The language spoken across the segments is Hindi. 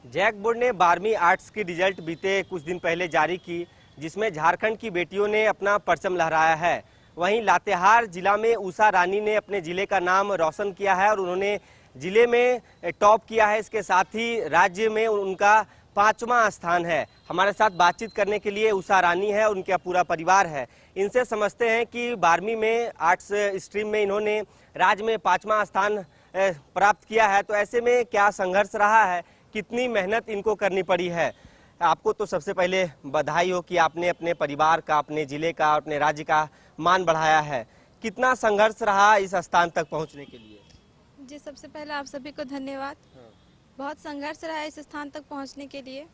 जैक बोर्ड ने 12वीं आर्ट्स की रिजल्ट बीते कुछ दिन पहले जारी की, जिसमें झारखंड की बेटियों ने अपना परचम लहराया है। वहीं लातेहार जिला में उषा रानी ने अपने जिले का नाम रोशन किया है और उन्होंने जिले में टॉप किया है। इसके साथ ही राज्य में उनका 5वां स्थान है। हमारे साथ बातचीत करने के लिए उषा रानी है और उनका पूरा परिवार है। इनसे समझते हैं कि 12वीं में आर्ट्स स्ट्रीम में इन्होंने राज्य में 5वां स्थान प्राप्त किया है। तो ऐसे में क्या संघर्ष रहा है, कितनी मेहनत इनको करनी पड़ी है। आपको तो सबसे पहले बधाई हो कि आपने अपने परिवार का, अपने जिले का, अपने राज्य का मान बढ़ाया है। कितना संघर्ष रहा इस स्थान तक पहुंचने के लिए? जी, सबसे पहले आप सभी को धन्यवाद। बहुत संघर्ष रहा है इस स्थान तक पहुंचने के लिए।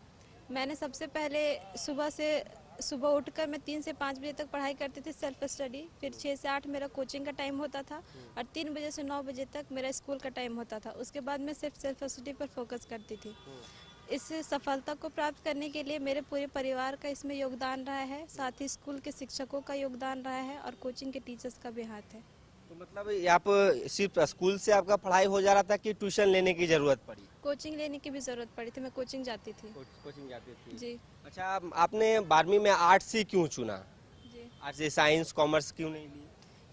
मैंने सबसे पहले सुबह उठकर मैं 3 से 5 बजे तक पढ़ाई करती थी, सेल्फ स्टडी। फिर 6 से 8 मेरा कोचिंग का टाइम होता था और 3 बजे से 9 बजे तक मेरा स्कूल का टाइम होता था। उसके बाद मैं सिर्फ सेल्फ स्टडी पर फोकस करती थी। इस सफलता को प्राप्त करने के लिए मेरे पूरे परिवार का इसमें योगदान रहा है, साथ ही स्कूल के शिक्षकों का योगदान रहा है और कोचिंग के टीचर्स का भी हाथ है। तो मतलब आप सिर्फ स्कूल से आपका पढ़ाई हो जा रहा था कि ट्यूशन लेने की जरूरत पड़ी? कोचिंग लेने की भी ज़रूरत पड़ी थी, मैं कोचिंग जाती थी। कोचिंग जाती थी जी। अच्छा, आपने 12वीं में आर्ट्स ही क्यों चुना? जी, आर्ट्स, साइंस, कॉमर्स क्यों नहीं ली?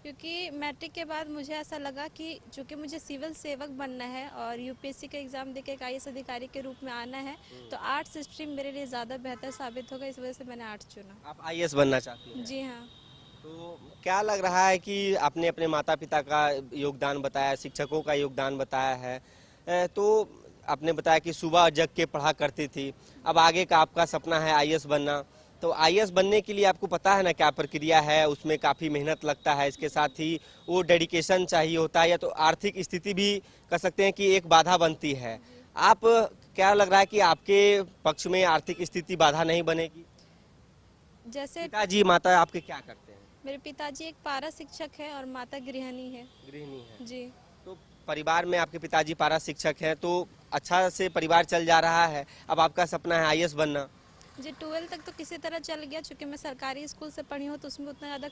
क्योंकि मैट्रिक के बाद मुझे ऐसा लगा कि चूंकि मुझे सिविल सेवक बनना है और यूपीएससी का एग्ज़ाम देके एक आईएएस अधिकारी के रूप में आना है, तो आर्ट्स स्ट्रीम मेरे लिए ज़्यादा बेहतर साबित होगा। इस वजह से मैंने आर्ट्स चुना। आप आईएएस बनना चाहती हैं? जी हाँ। तो क्या लग रहा है कि आपने अपने माता पिता का योगदान बताया, शिक्षकों का योगदान बताया है, तो आपने बताया कि सुबह जग के पढ़ा करती थी। अब आगे का आपका सपना है आईएएस बनना। तो आईएएस बनने के लिए आपको पता है ना क्या प्रक्रिया है, उसमें काफ़ी मेहनत लगता है। इसके साथ ही वो डेडिकेशन चाहिए होता है, या तो आर्थिक स्थिति भी कह सकते हैं कि एक बाधा बनती है। आप, क्या लग रहा है कि आपके पक्ष में आर्थिक स्थिति बाधा नहीं बनेगी? जैसे पिताजी माता आपके क्या करते हैं? मेरे पिताजी एक पारा शिक्षक है और माता गृहिणी है। गृहिणी है। जी। तो परिवार में आपके पिताजी पारा शिक्षक हैं, तो अच्छा से परिवार चल जा रहा है। अब आपका सपना है आईएएस बनना। जी, 12 तक तो किसी तरह चल गया, चूँकि मैं सरकारी स्कूल से पढ़ी हूँ तो उसमें उतना ज़्यादा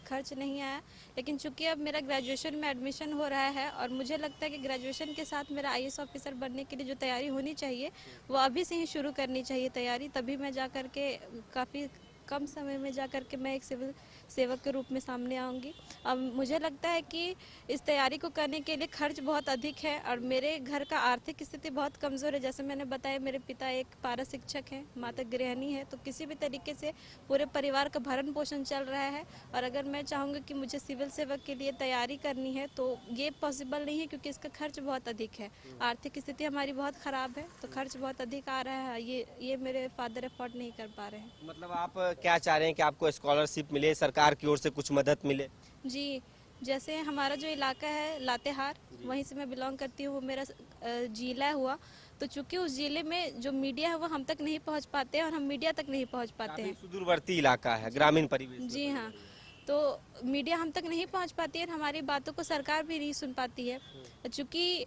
खर्च नहीं आया। लेकिन चूँकि अब मेरा ग्रेजुएशन में एडमिशन हो रहा है और मुझे लगता है कि ग्रेजुएशन के साथ मेरा आईएएस ऑफिसर बनने के लिए जो तैयारी होनी चाहिए वो अभी से ही शुरू करनी चाहिए तैयारी। तभी मैं जा कर के काफ़ी कम समय में जा कर के मैं एक सिविल सेवक के रूप में सामने आऊँगी। अब मुझे लगता है कि इस तैयारी को करने के लिए खर्च बहुत अधिक है और मेरे घर का आर्थिक स्थिति बहुत कमज़ोर है। जैसे मैंने बताया, मेरे पिता एक पारा शिक्षक हैं, माता गृहिणी है, तो किसी भी तरीके से पूरे परिवार का भरण पोषण चल रहा है। और अगर मैं चाहूँगी कि मुझे सिविल सेवक के लिए तैयारी करनी है तो ये पॉसिबल नहीं है, क्योंकि इसका खर्च बहुत अधिक है। आर्थिक स्थिति हमारी बहुत ख़राब है, तो खर्च बहुत अधिक आ रहा है। ये मेरे फादर अफोर्ड नहीं कर पा रहे हैं। मतलब आप क्या चाह रहे हैं कि आपको स्कॉलरशिप मिले, सरकार की ओर से कुछ मदद मिले? जी, जैसे हमारा जो इलाका है लातेहार, वहीं से मैं बिलोंग करती हूँ, वो मेरा ज़िला हुआ। तो चूँकि उस ज़िले में जो मीडिया है वो हम तक नहीं पहुँच पाते हैं और हम मीडिया तक नहीं पहुँच पाते काफी हैं। सुदूरवर्ती इलाका है, ग्रामीण परिवेश में जी हाँ, तो मीडिया हम तक नहीं पहुँच पाती है और हमारी बातों को सरकार भी नहीं सुन पाती है। चूँकि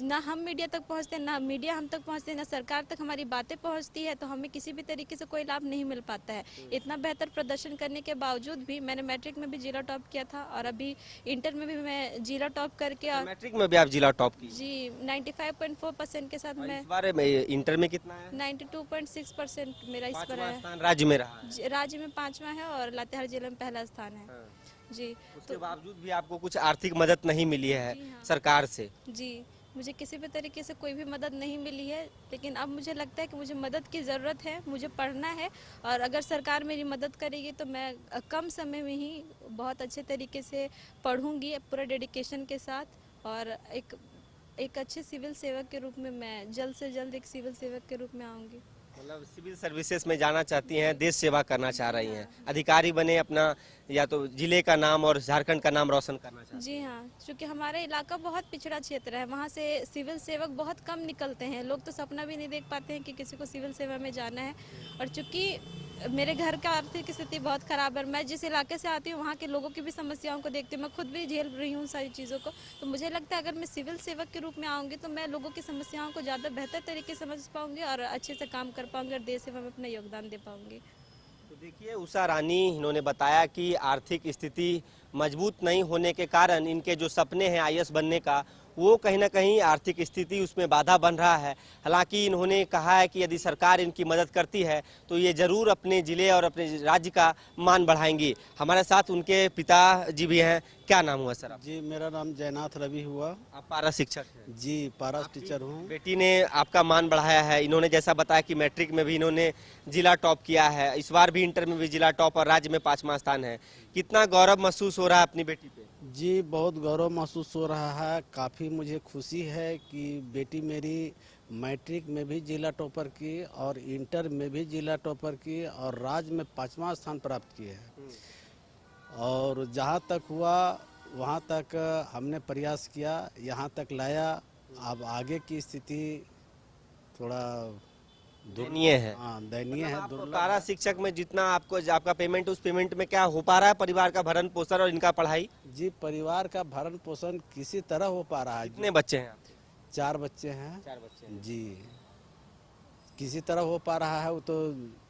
ना हम मीडिया तक पहुंचते हैं, ना मीडिया हम तक पहुंचते हैं, ना सरकार तक हमारी बातें पहुंचती है, तो हमें किसी भी तरीके से कोई लाभ नहीं मिल पाता है। इतना बेहतर प्रदर्शन करने के बावजूद भी मैंने मैट्रिक में भी जिला टॉप किया था और अभी इंटर में भी मैं जिला टॉप करके, और मैट्रिक में भी आप जिला टॉप की? जी 95.4% के साथ और मैं इस बार में इंटर में कितना है? 92.6% मेरा इस पर 5वां है। स्थान राज्य में रहा है। राज्य में 5वां है और लातेहार जिले में पहला स्थान है। हाँ। जी। उसके बावजूद भी आपको कुछ आर्थिक मदद नहीं मिली है जी हाँ। सरकार से? जी, मुझे किसी भी तरीके से कोई भी मदद नहीं मिली है, लेकिन अब मुझे लगता है कि मुझे मदद की ज़रूरत है, मुझे पढ़ना है। और अगर सरकार मेरी मदद करेगी तो मैं कम समय में ही बहुत अच्छे तरीके से पढ़ूंगी पूरा डेडिकेशन के साथ, और एक अच्छे सिविल सेवक के रूप में मैं जल्द से जल्द एक सिविल सेवक के रूप में आऊँगी। मतलब सिविल सर्विसेज में जाना चाहती हैं, देश सेवा करना चाह रही हैं, अधिकारी बने, अपना या तो जिले का नाम और झारखंड का नाम रोशन करना चाहती जी हाँ, क्योंकि हमारा इलाका बहुत पिछड़ा क्षेत्र है, वहाँ से सिविल सेवक बहुत कम निकलते हैं। लोग तो सपना भी नहीं देख पाते हैं कि किसी को सिविल सेवा में जाना है। और चूँकि मेरे घर का आर्थिक स्थिति बहुत ख़राब है, मैं जिस इलाके से आती हूँ वहाँ के लोगों की भी समस्याओं को देखती हूँ, मैं खुद भी झेल रही हूँ सारी चीज़ों को। तो मुझे लगता है अगर मैं सिविल सेवक के रूप में आऊँगी तो मैं लोगों की समस्याओं को ज़्यादा बेहतर तरीके से समझ पाऊँगी और अच्छे से काम कर पाऊँगी और देश सेवा में अपना योगदान दे पाऊँगी। तो देखिए, उषा रानी, इन्होंने बताया कि आर्थिक स्थिति मजबूत नहीं होने के कारण इनके जो सपने हैं आईएएस बनने का, वो कहीं ना कहीं आर्थिक स्थिति उसमें बाधा बन रहा है। हालांकि इन्होंने कहा है कि यदि सरकार इनकी मदद करती है तो ये जरूर अपने जिले और अपने राज्य का मान बढ़ाएंगी। हमारे साथ उनके पिताजी भी हैं। क्या नाम हुआ सर? जी, मेरा नाम जयनाथ रवि हुआ। आप पारा शिक्षक हैं? जी, पारा टीचर हूँ। बेटी ने आपका मान बढ़ाया है। इन्होंने जैसा बताया कि मैट्रिक में भी इन्होंने जिला टॉप किया है, इस बार भी इंटर में भी जिला टॉप और राज्य में 5वां स्थान है। कितना गौरव महसूस हो रहा है अपनी बेटी पे? जी, बहुत गौरव महसूस हो रहा है। काफ़ी मुझे खुशी है कि बेटी मेरी मैट्रिक में भी जिला टॉपर की और इंटर में भी जिला टॉपर की और राज्य में 5वां स्थान प्राप्त किए है। और जहाँ तक हुआ वहाँ तक हमने प्रयास किया, यहाँ तक लाया। अब आगे की स्थिति थोड़ा दयनीय है। हाँ, दयनीय है, आप दुर्लभ पारा है। शिक्षक में जितना आपको आपका पेमेंट, उस पेमेंट में क्या हो पा रहा है परिवार का भरण पोषण और इनका पढ़ाई? जी, परिवार का भरण पोषण किसी तरह हो पा रहा है। कितने बच्चे हैं आपके? 4 बच्चे हैं। 4 बच्चे हैं। जी, किसी तरह हो पा रहा है। वो तो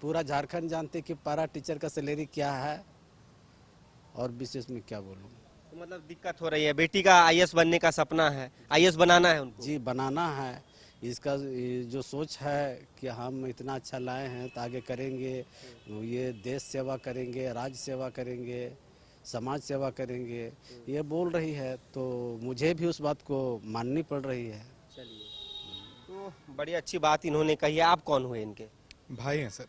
पूरा झारखंड जानते कि पारा टीचर का सैलरी क्या है और विशेष में क्या बोलूं। तो मतलब दिक्कत हो रही है। बेटी का आईएएस बनने का सपना है, आईएएस बनाना है उनको। जी, बनाना है। इसका ये जो सोच है कि हम इतना अच्छा लाए हैं तो आगे करेंगे, ये देश सेवा करेंगे, राज्य सेवा करेंगे, समाज सेवा करेंगे, ये बोल रही है। तो मुझे भी उस बात को माननी पड़ रही है। चलिए, तो बड़ी अच्छी बात इन्होंने कही है। आप कौन हुए इनके? भाई हैं सर।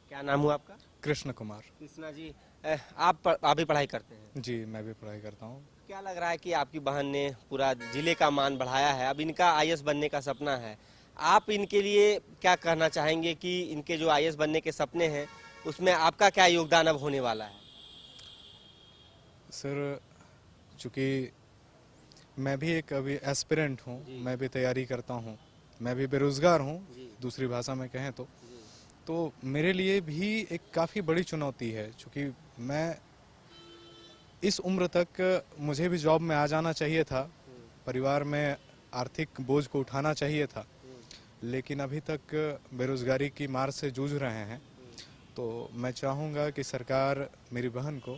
क्या नाम हुआ आपका? कृष्ण कुमार। कृष्णा जी, आप भी पढ़ाई करते हैं? जी, मैं भी पढ़ाई करता हूँ। क्या लग रहा है कि आपकी बहन ने पूरा जिले का मान बढ़ाया है, अब इनका आईएएस बनने का सपना है। आप इनके लिए क्या कहना चाहेंगे कि इनके जो आईएएस बनने के सपने हैं उसमें आपका क्या योगदान अब होने वाला है? सर, चूँकि मैं भी एक अभी एस्पिरेंट हूँ, मैं भी तैयारी करता हूँ, मैं भी बेरोज़गार हूँ, दूसरी भाषा में कहें तो मेरे लिए भी एक काफ़ी बड़ी चुनौती है। चूँकि मैं इस उम्र तक मुझे भी जॉब में आ जाना चाहिए था, परिवार में आर्थिक बोझ को उठाना चाहिए था, लेकिन अभी तक बेरोज़गारी की मार से जूझ रहे हैं। तो मैं चाहूँगा कि सरकार मेरी बहन को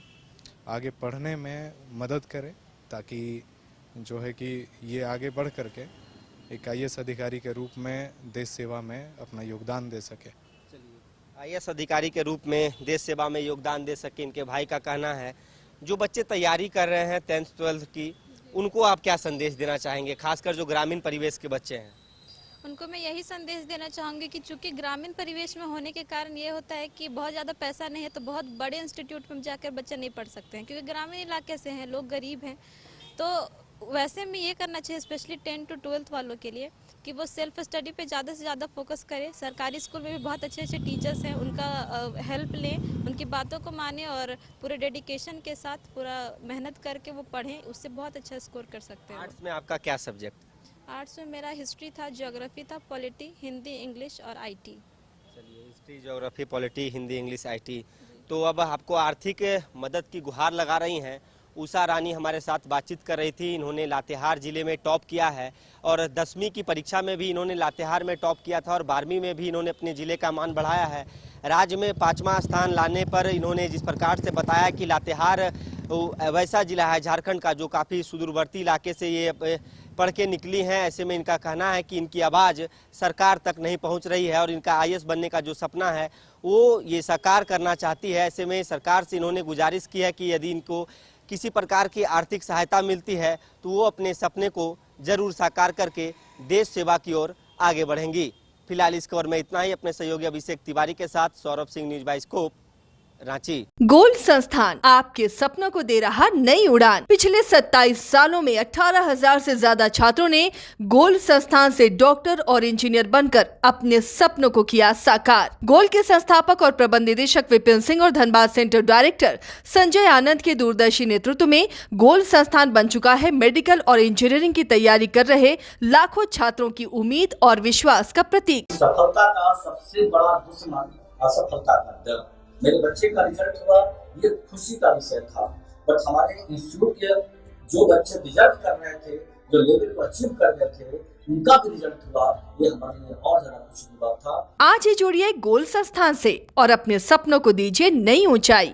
आगे पढ़ने में मदद करे, ताकि जो है कि ये आगे बढ़ करके एक आईएएस अधिकारी के रूप में देश सेवा में अपना योगदान दे सके। आईएएस अधिकारी के रूप में देश सेवा में योगदान दे सके, इनके भाई का कहना है। जो बच्चे तैयारी कर रहे हैं 10th 12th की, उनको आप क्या संदेश देना चाहेंगे, खासकर जो ग्रामीण परिवेश के बच्चे हैं? उनको मैं यही संदेश देना चाहूँगी कि चूंकि ग्रामीण परिवेश में होने के कारण ये होता है कि बहुत ज़्यादा पैसा नहीं है तो बहुत बड़े इंस्टीट्यूट में जाकर बच्चे नहीं पढ़ सकते हैं, क्योंकि ग्रामीण इलाके से हैं, लोग गरीब हैं। तो वैसे में ये करना चाहिए, स्पेशली 10 to 12th वालों के लिए, कि वो सेल्फ स्टडी पे ज़्यादा से ज़्यादा फोकस करें। सरकारी स्कूल में भी बहुत अच्छे अच्छे टीचर्स हैं, उनका हेल्प लें, उनकी बातों को मानें और पूरे डेडिकेशन के साथ पूरा मेहनत करके वो पढ़ें, उससे बहुत अच्छा स्कोर कर सकते हैं। आर्ट्स में आपका क्या सब्जेक्ट? आर्ट्स में मेरा हिस्ट्री था, ज्योग्राफी था, पॉलिटी, हिंदी, इंग्लिश और आईटी। चलिए, history, geography, polity, Hindi, English, IT. तो अब आपको आर्थिक मदद की गुहार लगा रही हैं। उषा रानी हमारे साथ बातचीत कर रही थी। इन्होंने लातेहार जिले में टॉप किया है और 10वीं की परीक्षा में भी इन्होंने लातेहार में टॉप किया था और 12वीं में भी इन्होंने अपने जिले का मान बढ़ाया है। राज्य में 5वां स्थान लाने पर इन्होंने जिस प्रकार से बताया कि लातेहार वैसा जिला है झारखंड का जो काफ़ी सुदूरवर्ती इलाके से ये पढ़ के निकली हैं। ऐसे में इनका कहना है कि इनकी आवाज़ सरकार तक नहीं पहुंच रही है और इनका आईएएस बनने का जो सपना है वो ये साकार करना चाहती है। ऐसे में सरकार से इन्होंने गुजारिश की है कि यदि इनको किसी प्रकार की आर्थिक सहायता मिलती है तो वो अपने सपने को जरूर साकार करके देश सेवा की ओर आगे बढ़ेंगी। फिलहाल इस खबर में इतना ही। अपने सहयोगी अभिषेक तिवारी के साथ Saurabh Singh, news bioscope, Ranchi. Gold संस्थान आपके सपनों को दे रहा नई उड़ान। पिछले 27 सालों में 18,000 से ज्यादा छात्रों ने गोल्ड संस्थान से डॉक्टर और इंजीनियर बनकर अपने सपनों को किया साकार। गोल्ड के संस्थापक और प्रबंध निदेशक विपिन सिंह और धनबाद सेंटर डायरेक्टर संजय आनंद के दूरदर्शी नेतृत्व में गोल्ड संस्थान बन चुका है मेडिकल और इंजीनियरिंग की तैयारी कर रहे लाखों छात्रों की उम्मीद और विश्वास का प्रतीक। सफलता का सबसे बड़ा दुश्मन असफलता का डर। मेरे बच्चे का रिजल्ट हुआ, ये खुशी का विषय था। बट हमारे इंस्टीट्यूट के जो बच्चे रिजल्ट कर रहे थे, जो लेवल को अचीव कर रहे थे, उनका भी रिजल्ट हुआ, ये हमारे लिए और ज्यादा खुशी की बात था। आज ही जुड़िए गोल्ड संस्थान से और अपने सपनों को दीजिए नई ऊंचाई।